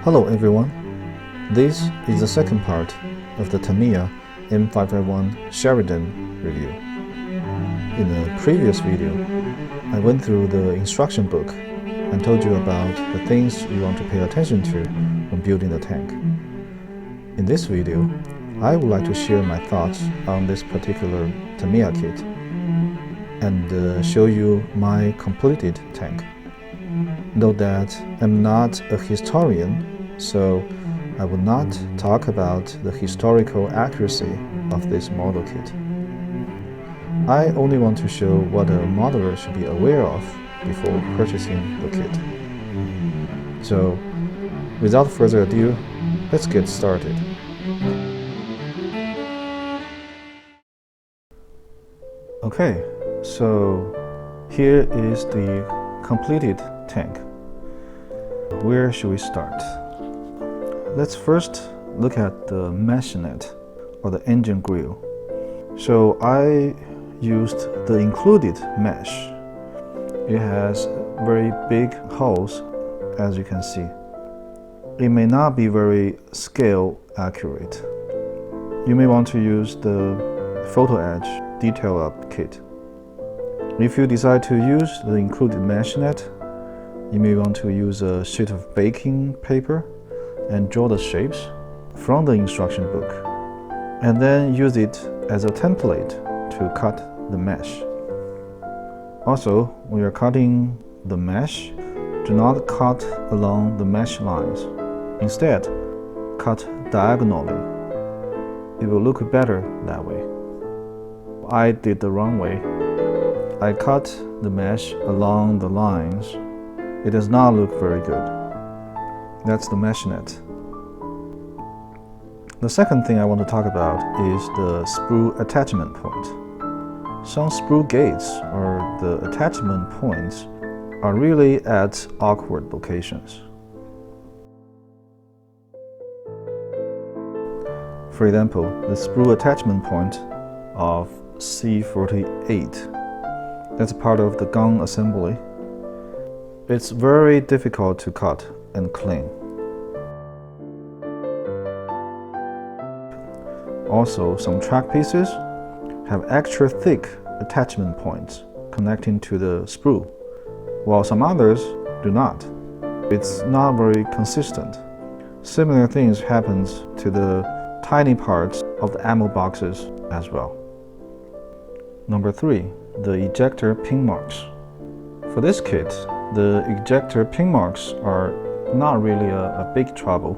Hello everyone, this is the second part of the Tamiya M551 Sheridan review. In the previous video, I went through the instruction book and told you about the things you want to pay attention to when building the tank. In this video, I would like to share my thoughts on this particular Tamiya kit and show you my completed tank. Note that I'm not a historian, so I will not talk about the historical accuracy of this model kit. I only want to show what a modeler should be aware of before purchasing the kit. So, without further ado, let's get started. Okay, so here is the completed tank. Where should we start? Let's first look at the mesh net or the engine grill. So I used the included mesh. It has very big holes, as you can see. It may not be very scale accurate. You may want to use the photo edge detail up kit. If you decide to use the included mesh net, you may want to use a sheet of baking paper and draw the shapes from the instruction book, and then use it as a template to cut the mesh. Also, when you're cutting the mesh, do not cut along the mesh lines. Instead, cut diagonally. It will look better that way. I did the wrong way. I cut the mesh along the lines. It does not look very good. That's the mesh net. The second thing I want to talk about is the sprue attachment point. Some sprue gates, or the attachment points, are really at awkward locations. For example, the sprue attachment point of C48. That's part of the gun assembly. It's very difficult to cut and clean. Also, some track pieces have extra thick attachment points connecting to the sprue, while some others do not. It's not very consistent. Similar things happen to the tiny parts of the ammo boxes as well. Number 3, the ejector pin marks. For this kit, the ejector pin marks are not really a big trouble,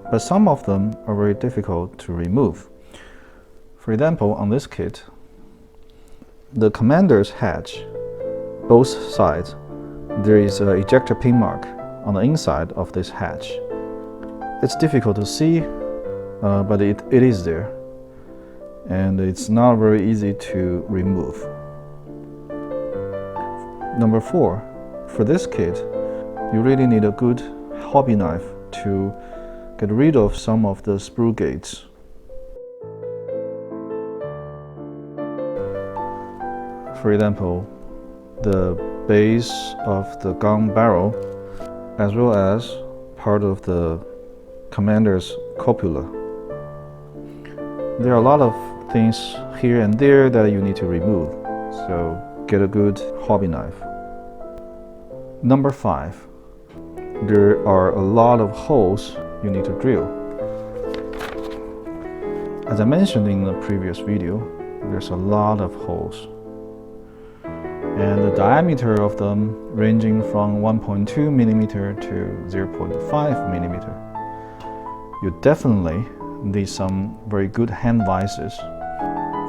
but some of them are very difficult to remove. For example, on this kit, the commander's hatch, both sides, there is an ejector pin mark on the inside of this hatch. It's difficult to see, but it is there, and it's not very easy to remove. Number 4, for this kit, you really need a good hobby knife to get rid of some of the sprue gates. For example, the base of the gun barrel, as well as part of the commander's cupola. There are a lot of things here and there that you need to remove, so get a good hobby knife. Number 5, there are a lot of holes you need to drill. As I mentioned in the previous video, there's a lot of holes, and the diameter of them ranging from 1.2 millimeter to 0.5 millimeter. You definitely need some very good hand vises.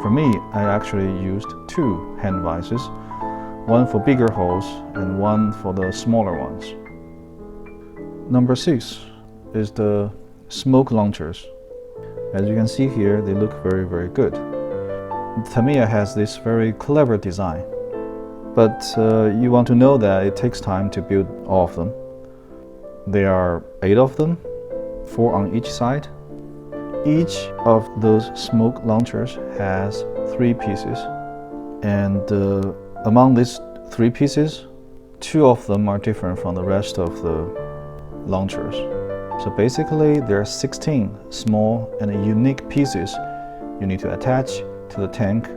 For me, I actually used 2 hand vises, one for bigger holes and one for the smaller ones. Number 6 is the smoke launchers. As you can see here, they look very, very good. Tamiya has this very clever design, but you want to know that it takes time to build all of them. There are 8 of them, 4 on each side. Each of those smoke launchers has 3 pieces, and among these 3 pieces, 2 of them are different from the rest of the launchers. So basically, there are 16 small and unique pieces you need to attach to the tank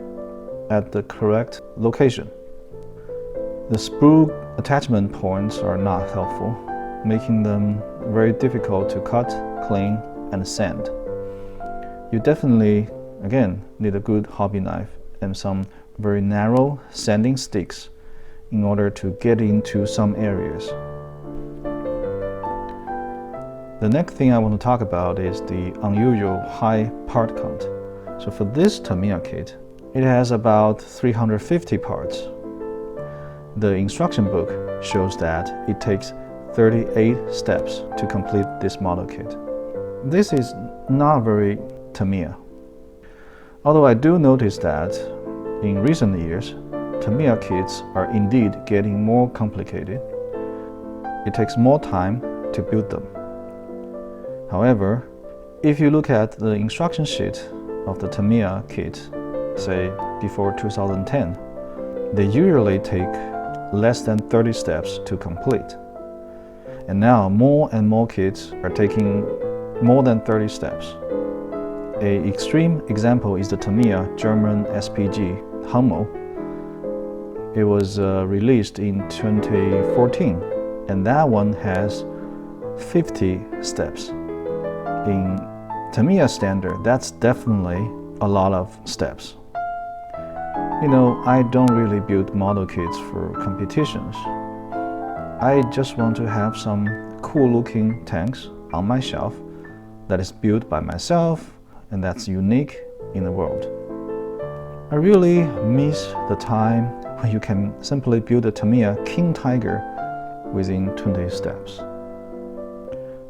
at the correct location. The sprue attachment points are not helpful, making them very difficult to cut, clean, and sand. You definitely, again, need a good hobby knife and some very narrow sanding sticks in order to get into some areas. The next thing I want to talk about is the unusual high part count. So for this Tamiya kit, it has about 350 parts. The instruction book shows that it takes 38 steps to complete this model kit. This is not very Tamiya. Although I do notice that in recent years, Tamiya kits are indeed getting more complicated. It takes more time to build them. However, if you look at the instruction sheet of the Tamiya kit, say before 2010, they usually take less than 30 steps to complete. And now more and more kits are taking more than 30 steps. An extreme example is the Tamiya German SPG Hummel. It was released in 2014, and that one has 50 steps. In Tamiya standard, that's definitely a lot of steps. You know, I don't really build model kits for competitions. I just want to have some cool-looking tanks on my shelf that is built by myself and that's unique in the world. I really miss the time when you can simply build a Tamiya King Tiger within 20 steps.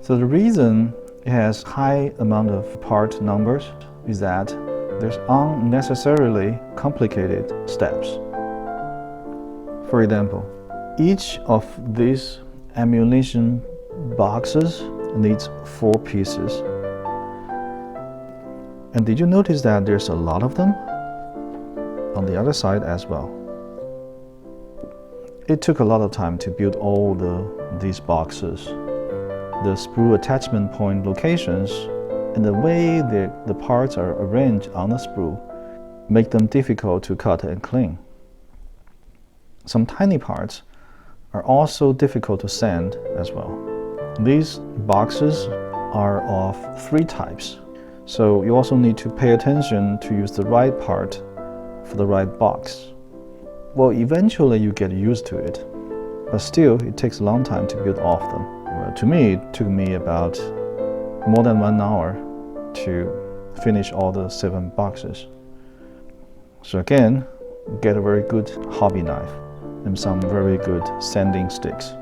So the reason it has high amount of part numbers is that there's unnecessarily complicated steps. For example, each of these ammunition boxes needs 4 pieces. And did you notice that there's a lot of them on the other side as well? It took a lot of time to build all these boxes. The sprue attachment point locations and the way the parts are arranged on the sprue make them difficult to cut and clean. Some tiny parts are also difficult to sand as well. These boxes are of 3 types, so you also need to pay attention to use the right part for the right box. Well, eventually you get used to it, but still it takes a long time to build all of them. Well, to me, it took me about more than 1 hour to finish all the 7 boxes. So again, get a very good hobby knife and some very good sanding sticks.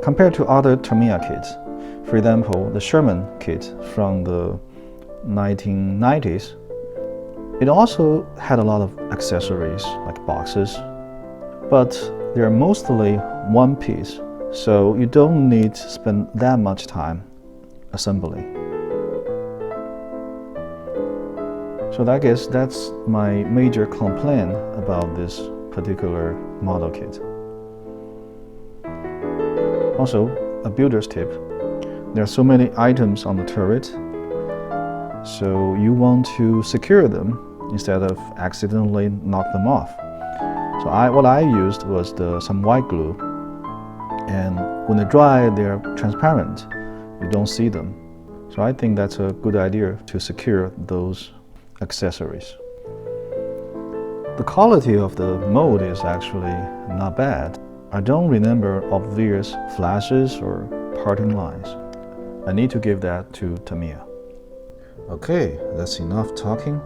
Compared to other Tamiya kits, for example, the Sherman kit from the 1990s, it also had a lot of accessories like boxes, but they're mostly one piece, so you don't need to spend that much time assembling. So I guess that's my major complaint about this particular model kit. Also, a builder's tip. There are so many items on the turret, so you want to secure them instead of accidentally knock them off. So what I used was some white glue, and when they dry, they are transparent. You don't see them. So I think that's a good idea to secure those accessories. The quality of the mold is actually not bad. I don't remember obvious flashes or parting lines. I need to give that to Tamiya. Okay, that's enough talking.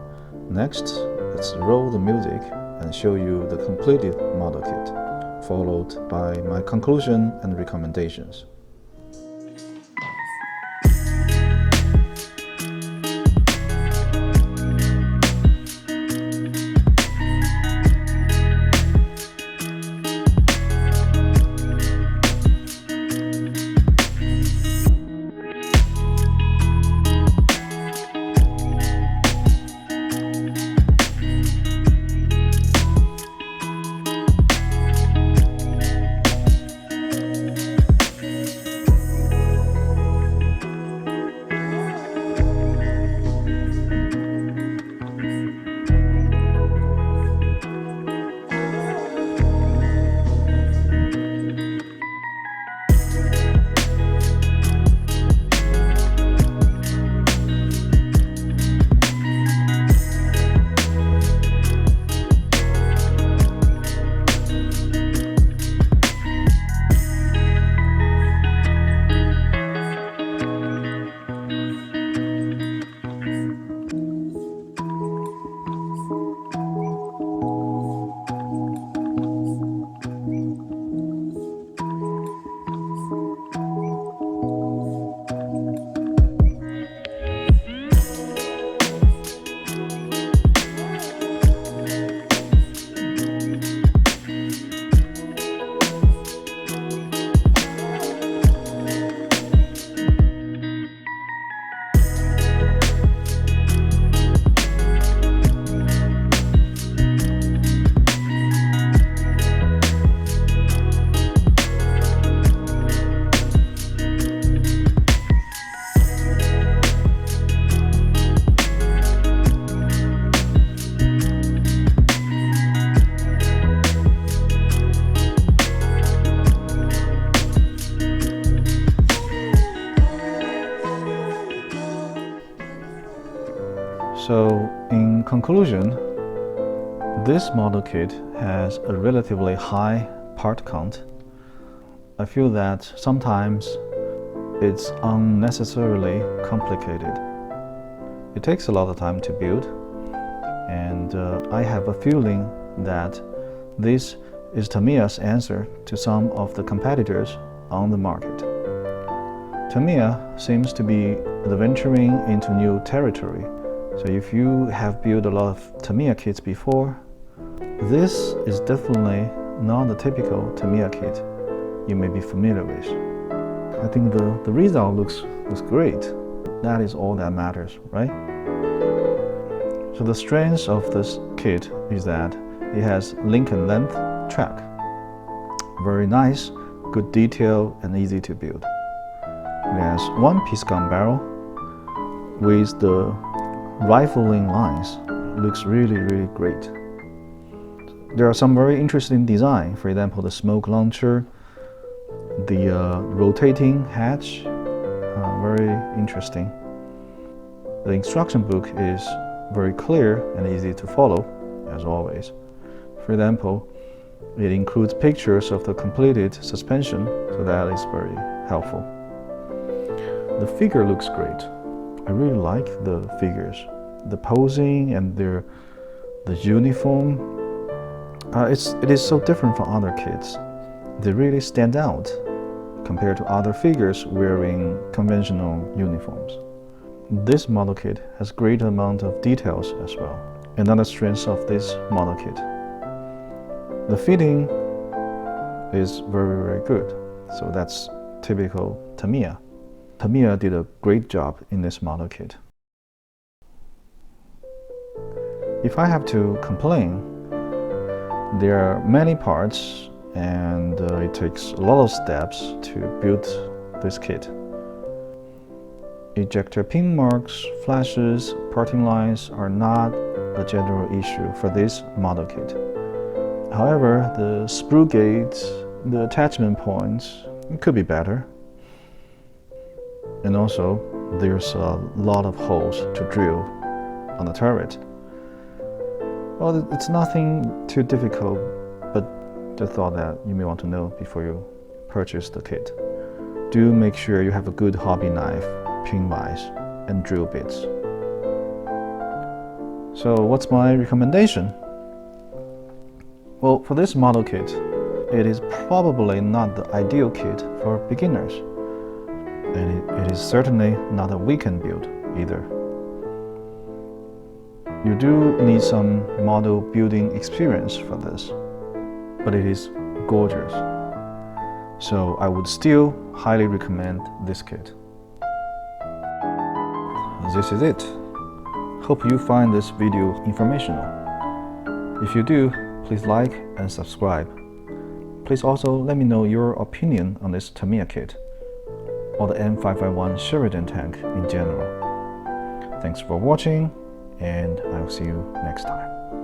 Next, let's roll the music and show you the completed model kit, followed by my conclusion and recommendations. So in conclusion, this model kit has a relatively high part count. I feel that sometimes it's unnecessarily complicated. It takes a lot of time to build, and I have a feeling that this is Tamiya's answer to some of the competitors on the market. Tamiya seems to be adventuring into new territory. So if you have built a lot of Tamiya kits before, this is definitely not the typical Tamiya kit you may be familiar with. I think the result looks great. That is all that matters, right? So the strength of this kit is that it has link and length track. Very nice, good detail, and easy to build. It has one piece gun barrel with the rifling lines. It looks really great. There are some very interesting design. For example, the smoke launcher, the rotating hatch, very interesting. The instruction book is very clear and easy to follow, as always. For example, it includes pictures of the completed suspension, so that is very helpful. The figure looks great. I really like the figures. The posing and the uniform. It is so different from other kits. They really stand out compared to other figures wearing conventional uniforms. This model kit has great amount of details as well. Another strength of this model kit. The fitting is very good. So that's typical Tamiya. Tamiya did a great job in this model kit. If I have to complain, there are many parts and it takes a lot of steps to build this kit. Ejector pin marks, flashes, parting lines are not a general issue for this model kit. However, the sprue gates, the attachment points, it could be better. And also, there's a lot of holes to drill on the turret. Well, it's nothing too difficult, but just thought that you may want to know before you purchase the kit. Do make sure you have a good hobby knife, pin vise, and drill bits. So what's my recommendation? Well, for this model kit, it is probably not the ideal kit for beginners. And it is certainly not a weekend build either. You do need some model building experience for this, but it is gorgeous. So I would still highly recommend this kit. This is it. Hope you find this video informational. If you do, please like and subscribe. Please also let me know your opinion on this Tamiya kit or the M551 Sheridan tank in general. Thanks for watching, and I'll see you next time.